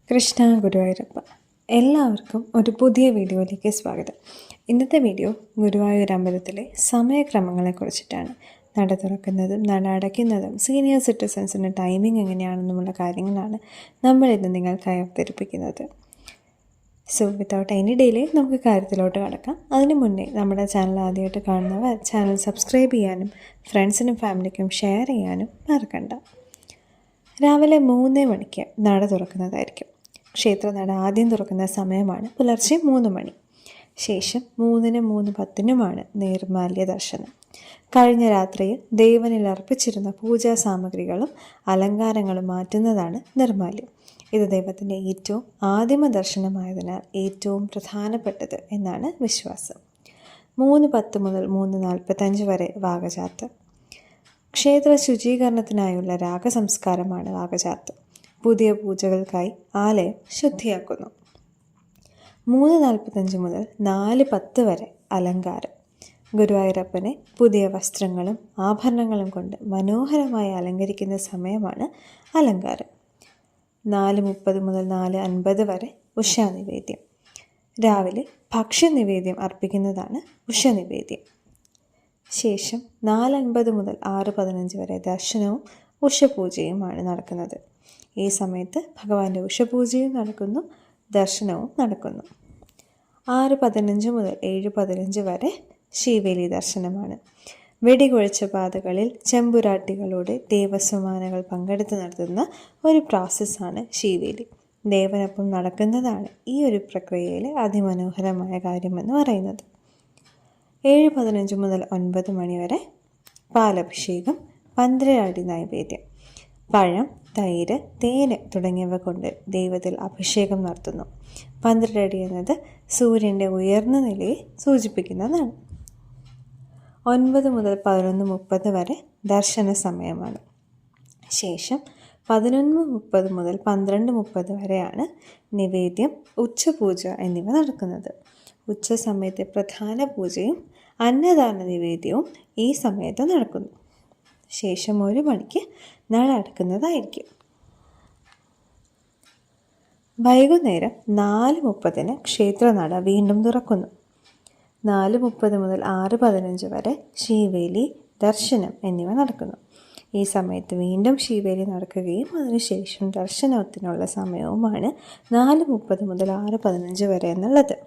കൃഷ്ണ ഗുരുവായൂരപ്പ. എല്ലാവർക്കും ഒരു പുതിയ വീഡിയോയിലേക്ക് സ്വാഗതം. ഇന്നത്തെ വീഡിയോ ഗുരുവായൂർ അമ്പലത്തിലെ സമയക്രമങ്ങളെക്കുറിച്ചിട്ടാണ്. നട തുറക്കുന്നതും നട അടയ്ക്കുന്നതും സീനിയർ സിറ്റിസൺസിൻ്റെ ടൈമിംഗ് എങ്ങനെയാണെന്നുമുള്ള കാര്യങ്ങളാണ് നമ്മളിന്ന് നിങ്ങൾക്കായി അവതരിപ്പിക്കുന്നത്. സോ വിത്തൗട്ട് എനി ഡിലേ നമുക്ക് കാര്യത്തിലോട്ട് കടക്കാം. അതിന് മുന്നേ നമ്മുടെ ചാനൽ ആദ്യമായിട്ട് കാണുന്നവർ ചാനൽ സബ്സ്ക്രൈബ് ചെയ്യാനും ഫ്രണ്ട്സിനും ഫാമിലിക്കും ഷെയർ ചെയ്യാനും മറക്കണ്ട. രാവിലെ 3 മണിക്ക് നട തുറക്കുന്നതായിരിക്കും. ക്ഷേത്രനട ആദ്യം തുറക്കുന്ന സമയമാണ് പുലർച്ചെ 3 മണി. ശേഷം 3-നും 3:10-നുമാണ് നിർമാല്യ ദർശനം. കഴിഞ്ഞ രാത്രിയിൽ ദേവനിൽ അർപ്പിച്ചിരുന്ന പൂജാ സാമഗ്രികളും അലങ്കാരങ്ങളും മാറ്റുന്നതാണ് നിർമാല്യം. ഇത് ദൈവത്തിൻ്റെ ഏറ്റവും ആദിമ ദർശനമായതിനാൽ ഏറ്റവും പ്രധാനപ്പെട്ടത് എന്നാണ് വിശ്വാസം. 3:10 മുതൽ 3:45 വരെ വാകചാർത്ത്. ക്ഷേത്ര ശുചീകരണത്തിനായുള്ള രാഗസംസ്കാരമാണ് വാകചാർത്ത്. പുതിയ പൂജകൾക്കായി ആലയം ശുദ്ധിയാക്കുന്നു. 3:45 മുതൽ 4:10 വരെ അലങ്കാരം. ഗുരുവായൂരപ്പനെ പുതിയ വസ്ത്രങ്ങളും ആഭരണങ്ങളും കൊണ്ട് മനോഹരമായി അലങ്കരിക്കുന്ന സമയമാണ് അലങ്കാരം. 4:30 മുതൽ 4:50 വരെ ഉഷാനിവേദ്യം. രാവിലെ ഭക്ഷ്യനിവേദ്യം അർപ്പിക്കുന്നതാണ് ഉഷനിവേദ്യം. ശേഷം 4:50 മുതൽ 6:15 വരെ ദർശനവും ഉഷപൂജയുമാണ് നടക്കുന്നത്. ഈ സമയത്ത് ഭഗവാന്റെ ഉഷപൂജയും നടക്കുന്നു, ദർശനവും നടക്കുന്നു. 6:15 മുതൽ 7:15 വരെ ശീവേലി ദർശനമാണ്. വെടികൊഴിച്ച പാതകളിൽ ചെമ്പുരാട്ടികളുടെ ദേവസ്വമാനകൾ പങ്കെടുത്ത് നടത്തുന്ന ഒരു പ്രോസസ്സാണ് ശീവേലി. ദേവനൊപ്പം നടക്കുന്നതാണ് ഈ ഒരു പ്രക്രിയയിലെ അതിമനോഹരമായ കാര്യമെന്ന് പറയുന്നത്. 7:15 മുതൽ 9 മണി വരെ പാലഭിഷേകം, 12 അടി നൈവേദ്യം. പഴം, തൈര്, തേന് തുടങ്ങിയവ കൊണ്ട് ദൈവത്തിൽ അഭിഷേകം നടത്തുന്നു. 12 അടി എന്നത് സൂര്യൻ്റെ ഉയർന്ന നിലയെ സൂചിപ്പിക്കുന്നതാണ്. 9 മുതൽ 11:30 വരെ ദർശന സമയമാണ്. ശേഷം 11:30 മുതൽ 12:30 വരെയാണ് നിവേദ്യം, ഉച്ചപൂജ എന്നിവ നടക്കുന്നത്. ഉച്ച സമയത്തെ പ്രധാന പൂജയും അന്നദാന നിവേദ്യവും ഈ സമയത്ത് നടക്കുന്നു. ശേഷം 1 മണിക്ക് നട അടക്കുന്നതായിരിക്കും. വൈകുന്നേരം 4:30-ന് ക്ഷേത്രനട വീണ്ടും തുറക്കുന്നു. 4:30 മുതൽ 6:15 വരെ ശീവേലി, ദർശനം എന്നിവ നടക്കുന്നു. ഈ സമയത്ത് വീണ്ടും ശീവേലി നടക്കുകയും അതിനുശേഷം ദർശനത്തിനുള്ള സമയവുമാണ് 4:30 മുതൽ 6:15 വരെ എന്നുള്ളത്.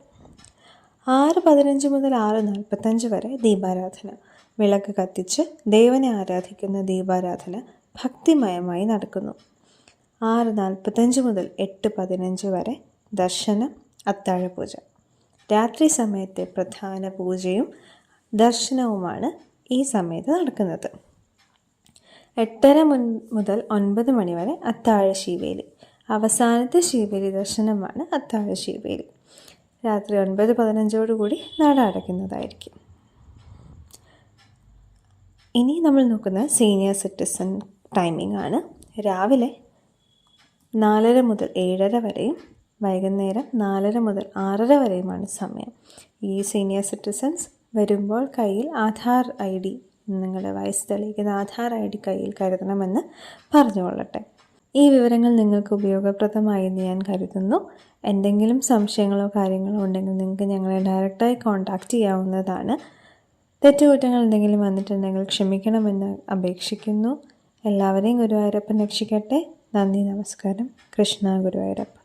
6:15 മുതൽ 6:45 വരെ ദീപാരാധന. വിളക്ക് കത്തിച്ച് ദേവനെ ആരാധിക്കുന്ന ദീപാരാധന ഭക്തിമയമായി നടക്കുന്നു. 6:45 മുതൽ 8:15 വരെ ദർശനം, അത്താഴപൂജ. രാത്രി സമയത്തെ പ്രധാന പൂജയും ദർശനവുമാണ് ഈ സമയത്ത് നടക്കുന്നത്. 8:30 മുതൽ 9 മണി വരെ അത്താഴ ശീവേലി. അവസാനത്തെ ശീവേലി ദർശനമാണ് അത്താഴ ശീവേലി. രാത്രി 9:15 നട അടയ്ക്കുന്നതായിരിക്കും. ഇനി നമ്മൾ നോക്കുന്നത് സീനിയർ സിറ്റിസൺ ടൈമിംഗ് ആണ്. രാവിലെ 4:30 മുതൽ 7:30 വരെയും വൈകുന്നേരം 4:30 മുതൽ 6:30 വരെയുമാണ് സമയം. ഈ സീനിയർ സിറ്റിസൺസ് വരുമ്പോൾ കയ്യിൽ ആധാർ ID, നിങ്ങളുടെ വയസ്സ് തെളിയിക്കുന്ന ആധാർ ID കയ്യിൽ കരുതണമെന്ന് പറഞ്ഞുകൊള്ളട്ടെ. ഈ വിവരങ്ങൾ നിങ്ങൾക്ക് ഉപയോഗപ്രദമായി എന്ന് ഞാൻ കരുതുന്നു. എന്തെങ്കിലും സംശയങ്ങളോ കാര്യങ്ങളോ ഉണ്ടെങ്കിൽ നിങ്ങൾക്ക് ഞങ്ങളെ ഡയറക്റ്റായി കോൺടാക്റ്റ് ചെയ്യാവുന്നതാണ്. തെറ്റുകുറ്റങ്ങൾ എന്തെങ്കിലും വന്നിട്ടുണ്ടെങ്കിൽ ക്ഷമിക്കണമെന്ന് അപേക്ഷിക്കുന്നു. എല്ലാവരെയും ഗുരുവായൂരപ്പൻ രക്ഷിക്കട്ടെ. നന്ദി, നമസ്കാരം. കൃഷ്ണ ഗുരുവായൂരപ്പ.